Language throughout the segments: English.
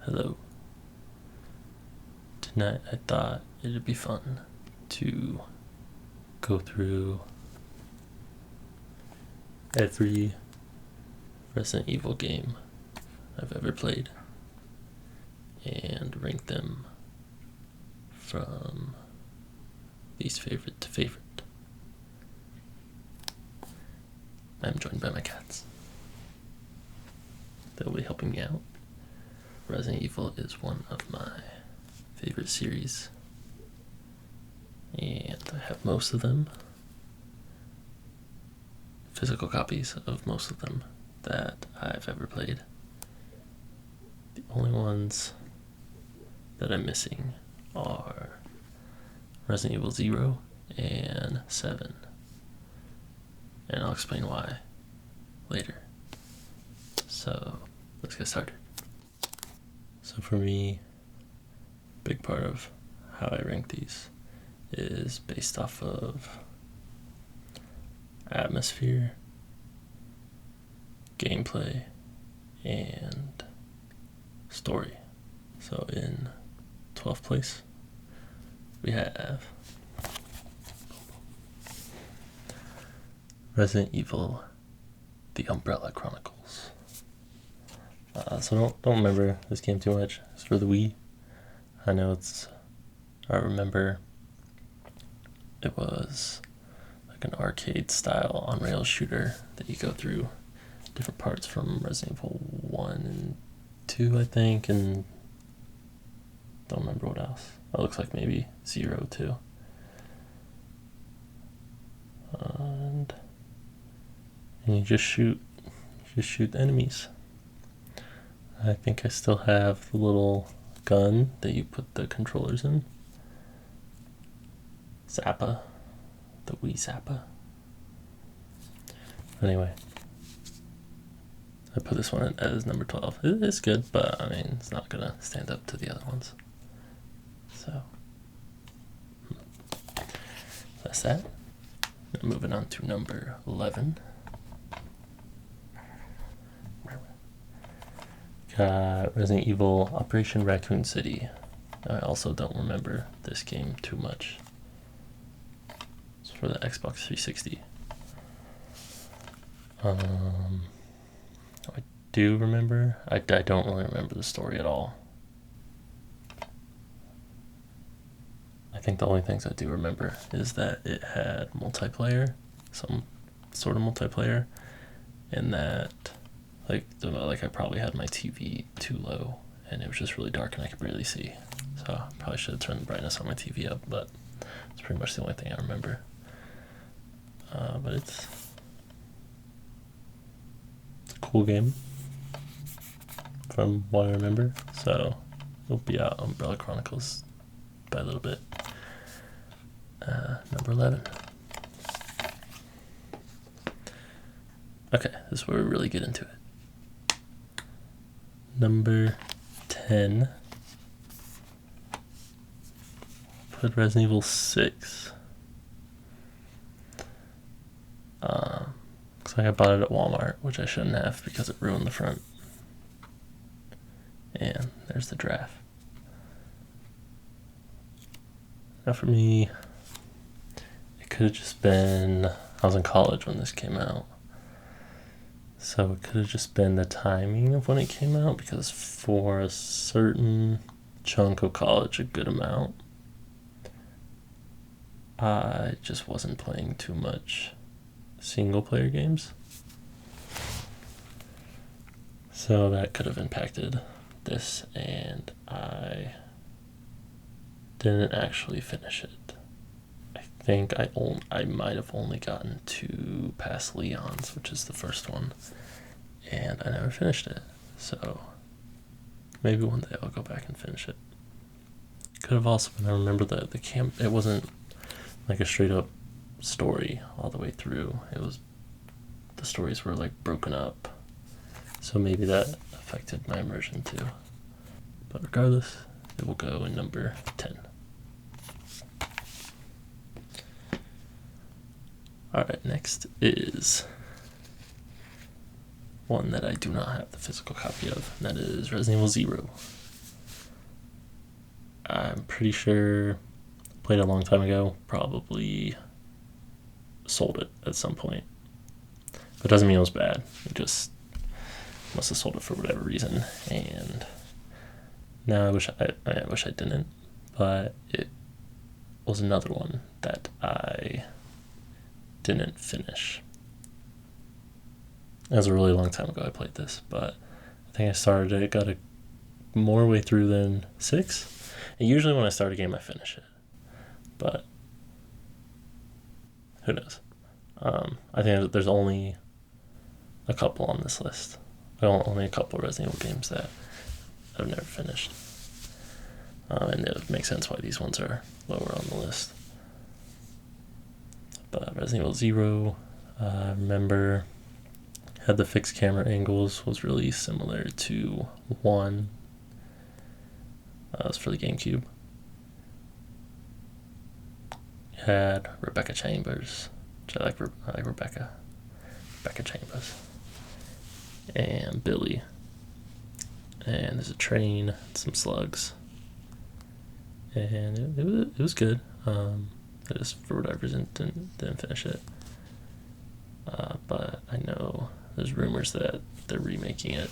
Hello. Tonight I thought it'd be fun to go through every Resident Evil game I've ever played and rank them from least favorite to favorite. I'm joined by my cats. They'll be helping me out. Resident Evil is one of my favorite series, and I have most of them, physical copies of most of them that I've ever played. The only ones that I'm missing are Resident Evil 0 and 7, and I'll explain why later. So let's get started. So for me, a big part of how I rank these is based off of atmosphere, gameplay, and story. So in 12th place, we have Resident Evil, The Umbrella Chronicles. So don't remember this game too much. It's for the Wii. I remember it was like an arcade style on rail shooter that you go through different parts from Resident Evil 1 and 2, I think, and don't remember what else. It looks like maybe 0 too. And you just shoot enemies. I think I still have the little gun that you put the controllers in. Zappa. The Wii Zappa. Anyway, I put this one as number 12. It's good, but I mean, it's not gonna stand up to the other ones. So, that's that. Now moving on to number 11. Got Resident Evil Operation Raccoon City. I also don't remember this game too much. It's for the Xbox 360. I do remember. I don't really remember the story at all. I think the only things I do remember is that it had multiplayer, some sort of multiplayer, and that like I probably had my TV too low and it was just really dark and I could barely see. So I probably should have turned the brightness on my TV up, but it's pretty much the only thing I remember. But it's a cool game from what I remember. So it'll be out Umbrella Chronicles by a little bit. Number 11. Okay, this is where we really get into it. Number 10. Put Resident Evil 6. Looks like I bought it at Walmart, which I shouldn't have because it ruined the front. And there's the draft. Now for me, it could have just been, I was in college when this came out. So it could have just been the timing of when it came out, because for a certain chunk of college, a good amount, I just wasn't playing too much single player games. So that could have impacted this, and I didn't actually finish it. I think I might have only gotten to past Leon's, which is the first one, and I never finished it. So maybe one day I'll go back and finish it. Could have also been, I remember the camp, it wasn't like a straight up story all the way through. It was, the stories were like broken up. So maybe that affected my immersion too. But regardless, it will go in number 10. Alright, next is one that I do not have the physical copy of, and that is Resident Evil 0. I'm pretty sure played it a long time ago, probably sold it at some point. But it doesn't mean it was bad. It just must have sold it for whatever reason. And now I wish I didn't. But it was another one that I didn't finish. It was a really long time ago I played this, but I think I started it, got a more way through than 6. And usually when I start a game, I finish it. But who knows? I think there's only a couple on this list. Only a couple Resident Evil games that I've never finished. And it makes sense why these ones are lower on the list. But Resident Evil 0, I remember had the fixed camera angles, was really similar to 1. It was for the GameCube. Had Rebecca Chambers, which I like Rebecca Chambers, and Billy. And there's a train, some slugs, and it was good. I just for whatever reason didn't finish it. But I know there's rumors that they're remaking it,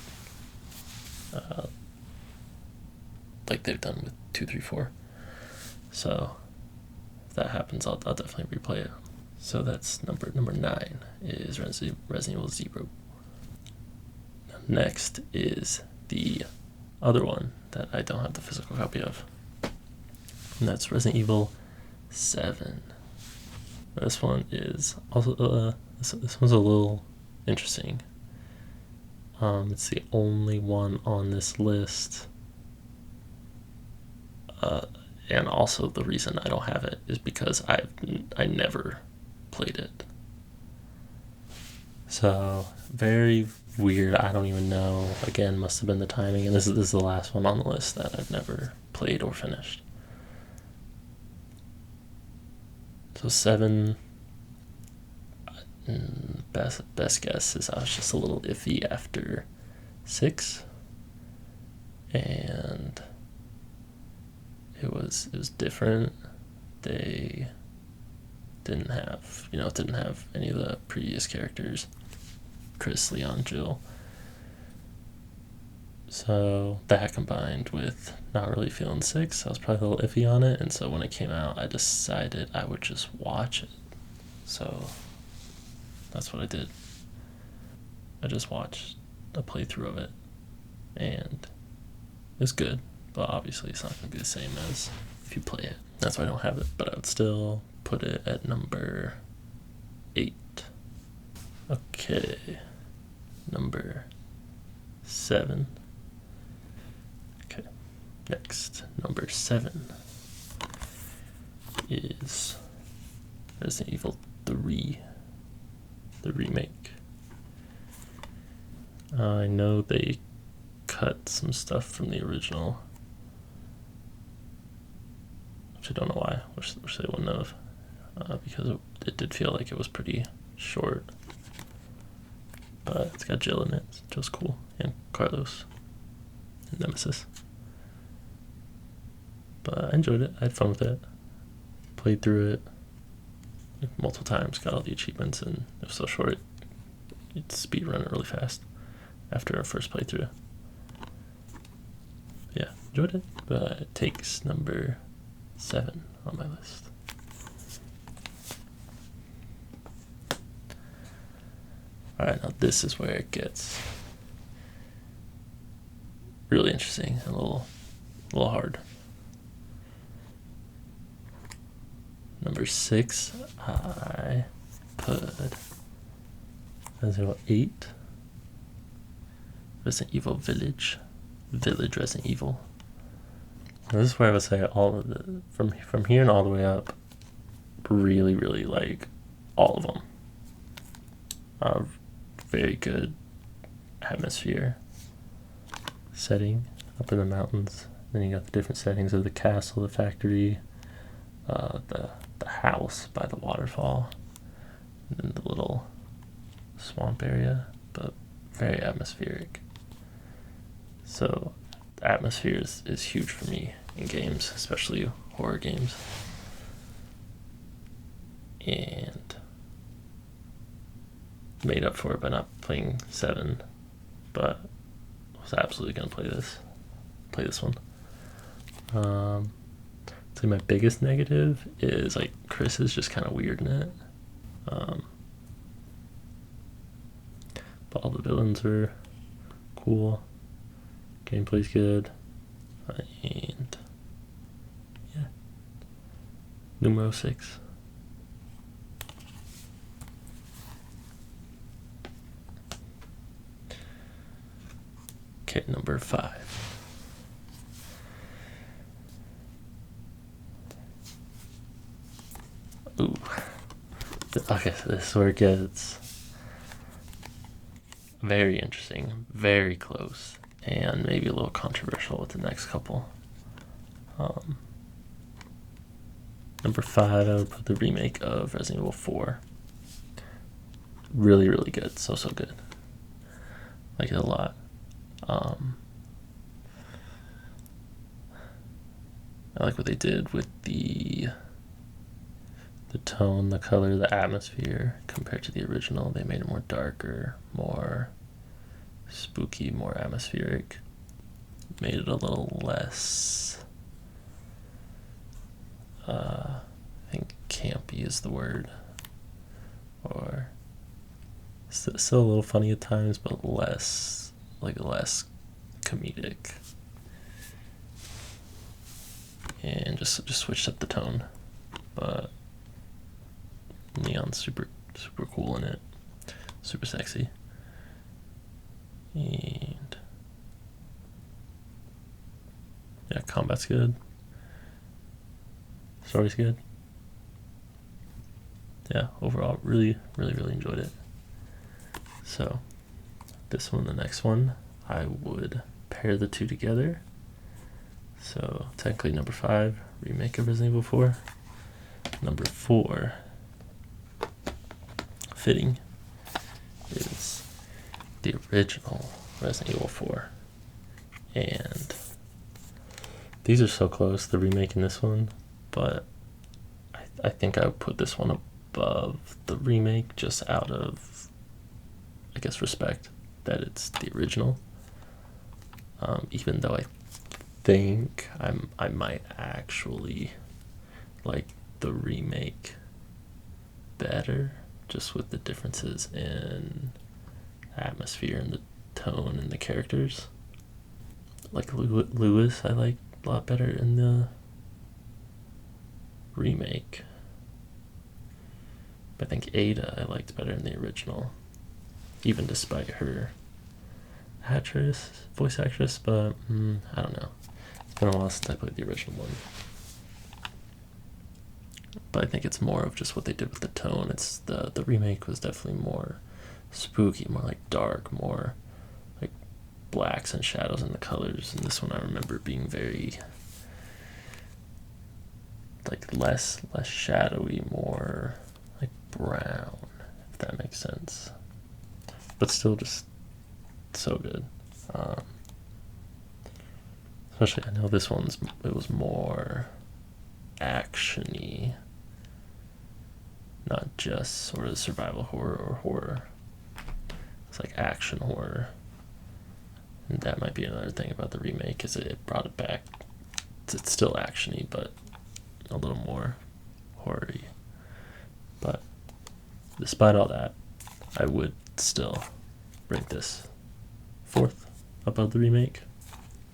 like they've done with 2, 3, 4. So if that happens, I'll definitely replay it. So that's number 9 is Resident Evil 0. Next is the other one that I don't have the physical copy of, and that's Resident Evil 7. This one is also this one's a little interesting. It's the only one on this list, and also the reason I don't have it is because I never played it. So very weird. I don't even know. Again, must have been the timing, and this is the last one on the list that I've never played or finished. So 7, best guess is I was just a little iffy after 6, and it was different. They didn't have any of the previous characters, Chris, Leon, Jill. So that combined with not really feeling 6, I was probably a little iffy on it, and so when it came out, I decided I would just watch it. So that's what I did. I just watched a playthrough of it, and it's good, but obviously it's not going to be the same as if you play it. That's why I don't have it, but I would still put it at number 8. Okay, number 7. Okay, next, number 7 is Resident Evil 3, the remake. I know they cut some stuff from the original, which I don't know why. Wish they wouldn't have, because it did feel like it was pretty short. But it's got Jill in it. Jill's cool, and Carlos, and Nemesis. But I enjoyed it. I had fun with it. Played through it multiple times. Got all the achievements, and it was so short. You'd speed run it really fast after our first playthrough. Yeah, enjoyed it. But it takes number 7 on my list. Alright, now this is where it gets really interesting and a little hard. Number 6, I put Resident Evil 8, Resident Evil Village Resident Evil. Now this is where I would say all of the from here and all the way up, really like all of them. Very good atmosphere, setting up in the mountains. Then you got the different settings of the castle, the factory, the house by the waterfall, and then the little swamp area, but very atmospheric. So the atmosphere is huge for me, in games, especially horror games. And made up for it by not playing 7, but was absolutely gonna play this one. So my biggest negative is like Chris is just kind of weird in it. But all the villains are cool. Gameplay's good. And yeah. Numero 6. Okay, number 5. Ooh. Okay, so this is where it gets very interesting, very close, and maybe a little controversial with the next couple. Number 5, I would put the remake of Resident Evil 4. Really, really good. So good. Like it a lot. I like what they did with the tone, the color, the atmosphere compared to the original. They made it more darker, more spooky, more atmospheric. Made it a little less, I think campy is the word. Or still a little funny at times, but less comedic. And just switched up the tone. But Neon's super cool in it. Super sexy. And yeah, combat's good. Story's good. Yeah, overall, really enjoyed it. So, this one and the next one, I would pair the two together. So, technically number 5, remake of Resident Evil 4. Number 4, fitting, is the original Resident Evil 4. And these are so close, the remake and this one, but I think I would put this one above the remake just out of, I guess, respect that it's the original. Even though I think I might actually like the remake better, just with the differences in atmosphere and the tone and the characters. Like Lewis, I like a lot better in the remake. But I think Ada I liked better in the original, even despite her voice actress, but I don't know. It's been a while since I played the original one. But I think it's more of just what they did with the tone. It's the remake was definitely more spooky, more like dark, more like blacks and shadows in the colors. And this one I remember being very like less shadowy, more like brown, if that makes sense. But still just so good. Especially, I know this it was more action-y, not just sort of survival horror or horror. It's like action horror. And that might be another thing about the remake, is it brought it back. It's still action-y, but a little more horror-y. But despite all that, I would still rate this 4th above the remake,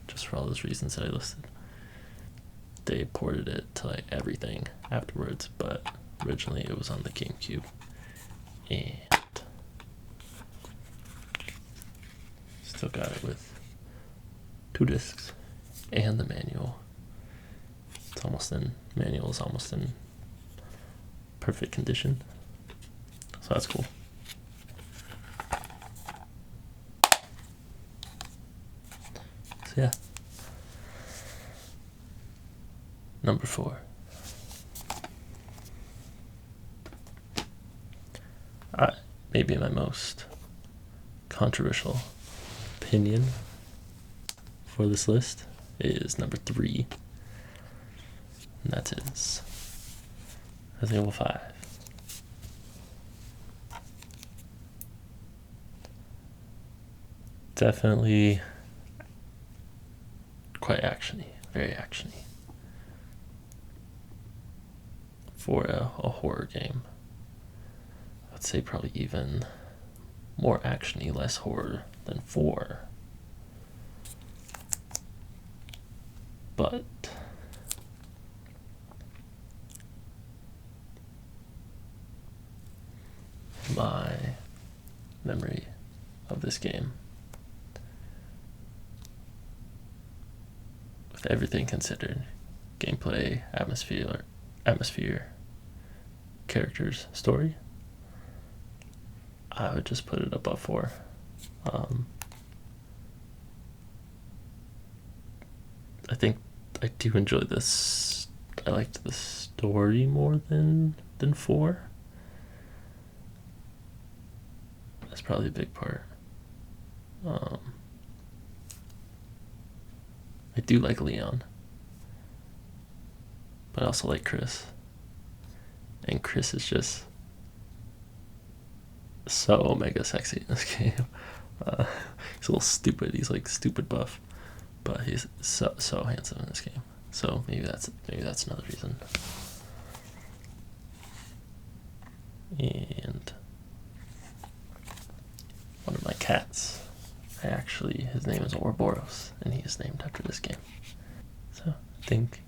just for all those reasons that I listed. They ported it to like everything afterwards, but originally it was on the GameCube. And still got it with 2 discs and the manual. Manual is almost in perfect condition. So that's cool. So yeah. Number 4. Maybe my most controversial opinion for this list is number 3, And that is Resident Evil 5. Definitely quite actiony, very actiony for a horror game. I'd say probably even more actiony, less horror than 4. But my memory of this game, with everything considered, gameplay, atmosphere, characters, story, I would just put it above 4. I think I do enjoy this. I liked the story more than 4. That's probably a big part. I do like Leon, but I also like Chris. And Chris is just so mega sexy in this game. He's a little stupid. He's like stupid buff, but he's so handsome in this game. So maybe that's another reason. And one of my cats, his name is Ouroboros, and he is named after this game. So I think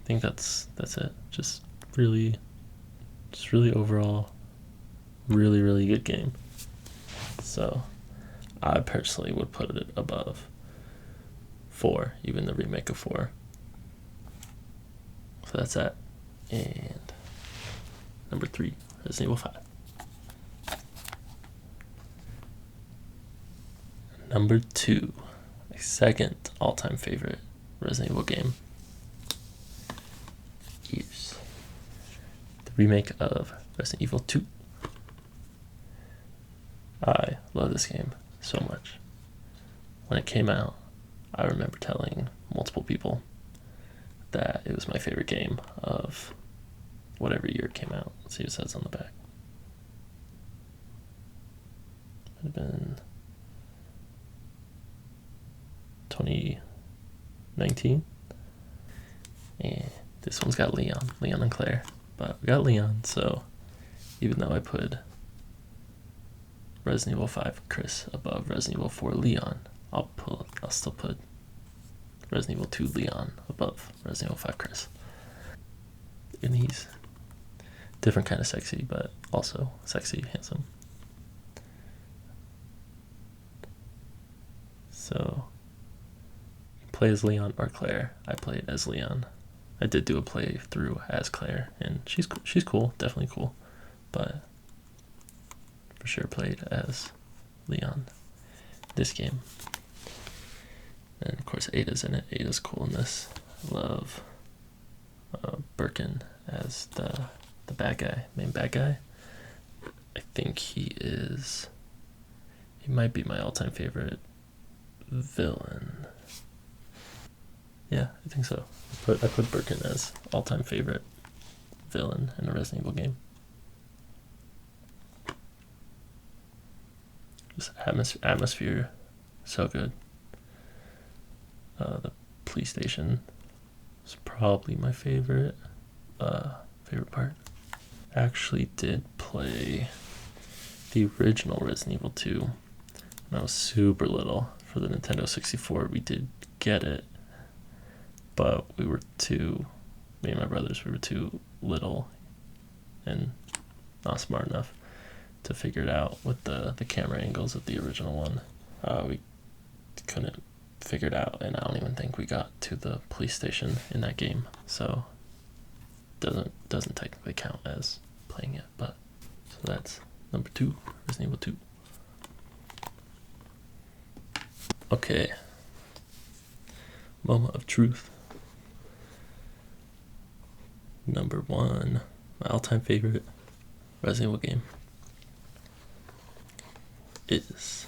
that's it. Just really overall, really good game. So I personally would put it above 4, even the remake of 4. So that's that. And number 3, Resident Evil 5. Number 2, my second all-time favorite Resident Evil game is the remake of Resident Evil 2. I love this game so much. When it came out, I remember telling multiple people that it was my favorite game of whatever year it came out. Let's see what it says on the back. It would have been 2019. And this one's got Leon and Claire. But we got Leon, so even though I put Resident Evil 5 Chris above Resident Evil 4 Leon, I'll still put Resident Evil 2 Leon above Resident Evil 5 Chris. And he's different kind of sexy, but also sexy, handsome. So play as Leon or Claire. I played as Leon. I did do a playthrough as Claire, and she's cool, definitely cool, but for sure played as Leon this game. And of course Ada's in it. Ada's cool in this. I love Birkin as the bad guy, main bad guy. I think he might be my all-time favorite villain. Yeah, I think so. I put Birkin as all-time favorite villain in a Resident Evil game. Just atmosphere, so good. The police station is probably my favorite part. Actually did play the original Resident Evil 2 when I was super little for the Nintendo 64. We did get it, but me and my brothers, we were too little and not smart enough to figure it out with the camera angles of the original one. We couldn't figure it out, and I don't even think we got to the police station in that game, so doesn't technically count as playing it. But so that's number 2, Resident Evil 2. Okay, moment of truth. Number 1, my all-time favorite Resident Evil game is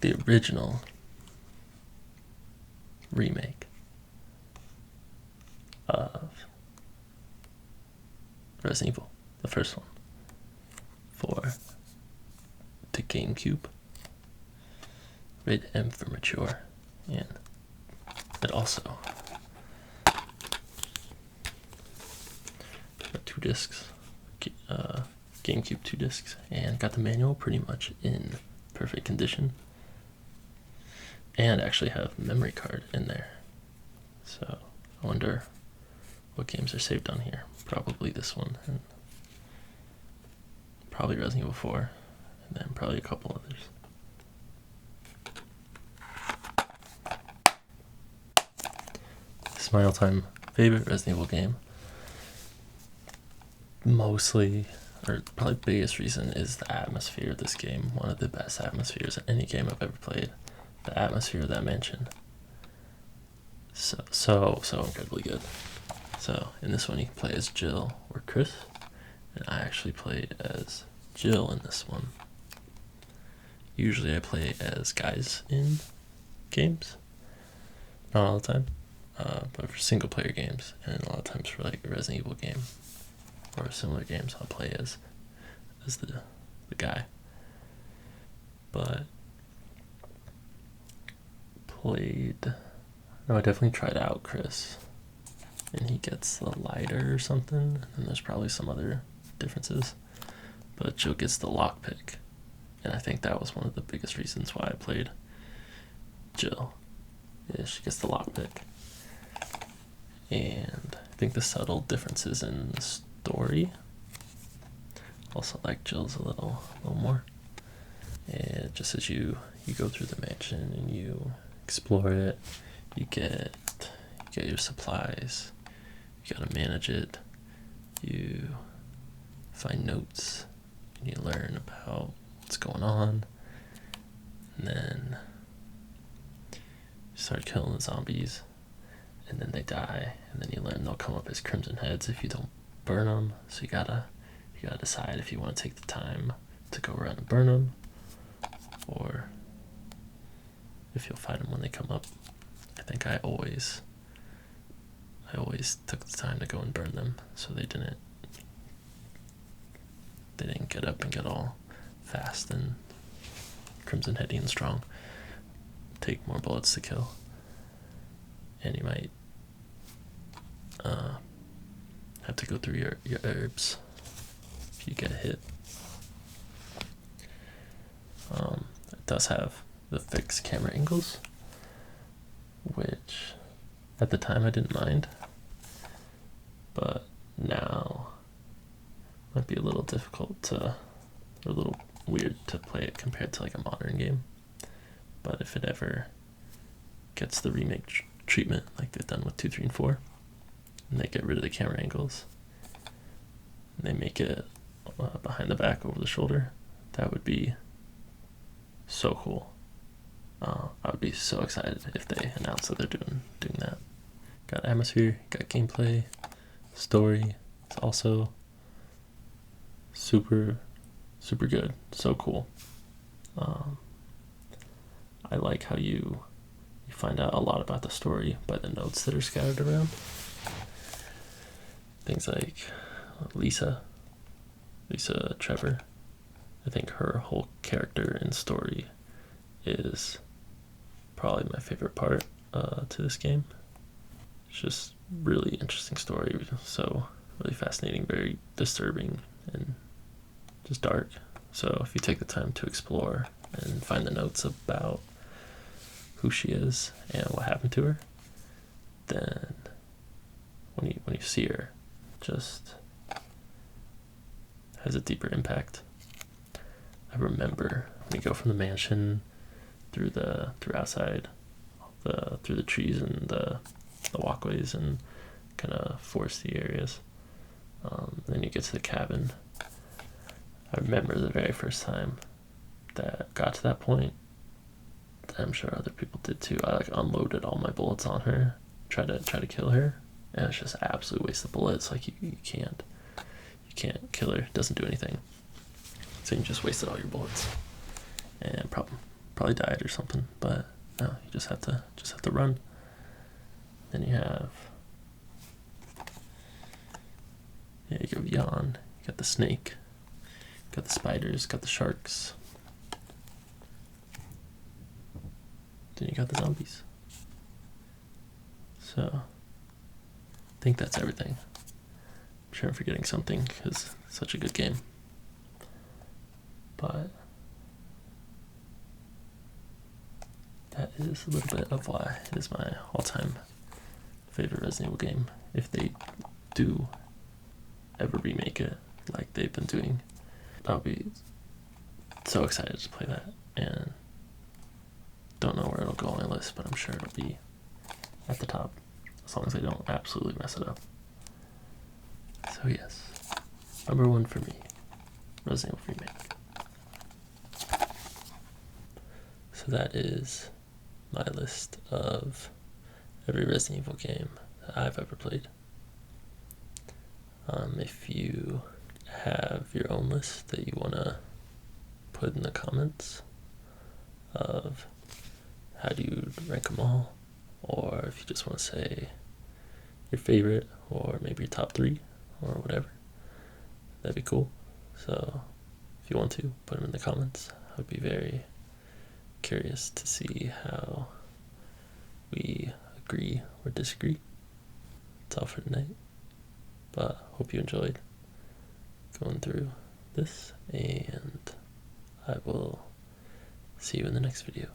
the original remake of Resident Evil, the first one, for the GameCube. Rated M for mature, and it also got 2 discs, GameCube 2 discs, and got the manual pretty much in perfect condition, and actually have memory card in there. So I wonder what games are saved on here. Probably this one, and probably Resident Evil 4, and then probably a couple others. This is my all-time favorite Resident Evil game. Mostly, or probably biggest reason, is the atmosphere of this game. One of the best atmospheres in any game I've ever played. The atmosphere of that mansion. So incredibly good. So in this one you can play as Jill or Chris, and I actually play as Jill in this one. Usually I play as guys in games, not all the time, but for single player games, and a lot of times for like a Resident Evil game or similar games I'll play as the guy. But I definitely tried out Chris, and he gets the lighter or something, and there's probably some other differences, but Jill gets the lockpick, and I think that was one of the biggest reasons why I played Jill. Yeah, she gets the lockpick, and I think the subtle differences in the story. Also like Jill's a little more, and just as you go through the mansion and you explore it, you get your supplies, you gotta manage it, you find notes, and you learn about what's going on, and then you start killing the zombies, and then they die, and then you learn they'll come up as crimson heads if you don't burn them, so you gotta decide if you want to take the time to go around and burn them, or if you'll fight them when they come up. I think I always took the time to go and burn them, so they didn't get up and get all fast and crimson heady and strong. Take more bullets to kill, and you might have to go through your herbs if you get hit. It does have the fixed camera angles, which at the time I didn't mind, but now might be a little difficult or a little weird to play it compared to like a modern game. But if it ever gets the remake treatment like they've done with 2, 3, and 4, and they get rid of the camera angles, and they make it behind the back, over the shoulder, that would be so cool. I would be so excited if they announced that they're doing that. Got atmosphere, got gameplay, story. It's also super good, so cool. I like how you find out a lot about the story by the notes that are scattered around. Things like Lisa Trevor. I think her whole character and story is probably my favorite part to this game. It's just really interesting story, so really fascinating, very disturbing, and just dark. So if you take the time to explore and find the notes about who she is and what happened to her, then when you see her, just has a deeper impact. I remember when you go from the mansion through outside, through the trees and the walkways and kind of foresty areas. Then you get to the cabin. I remember the very first time that got to that point. I'm sure other people did too. I like unloaded all my bullets on her, try to kill her, and it's just an absolute waste of bullets. Like you can't kill her. It doesn't do anything. So you just wasted all your bullets and probably died or something. But no, you just have to run. Then you have, yeah, you have Yawn, you got the snake, got the spiders, got the sharks. Then you got the zombies. So, I think that's everything. I'm sure I'm forgetting something because it's such a good game. But that is a little bit of why it is my all-time favorite Resident Evil game. If they do ever remake it like they've been doing, I'll be so excited to play that, and don't know where it'll go on my list, but I'm sure it'll be at the top as long as I don't absolutely mess it up. So yes, number 1 for me, Resident Evil Remake. So that is my list of every Resident Evil game that I've ever played. If you have your own list that you want to put in the comments of how do you rank them all, or if you just want to say your favorite or maybe your top 3 or whatever, that'd be cool. So if you want to put them in the comments, I would be very curious to see how we agree or disagree. That's all for tonight, but hope you enjoyed going through this, and I will see you in the next video.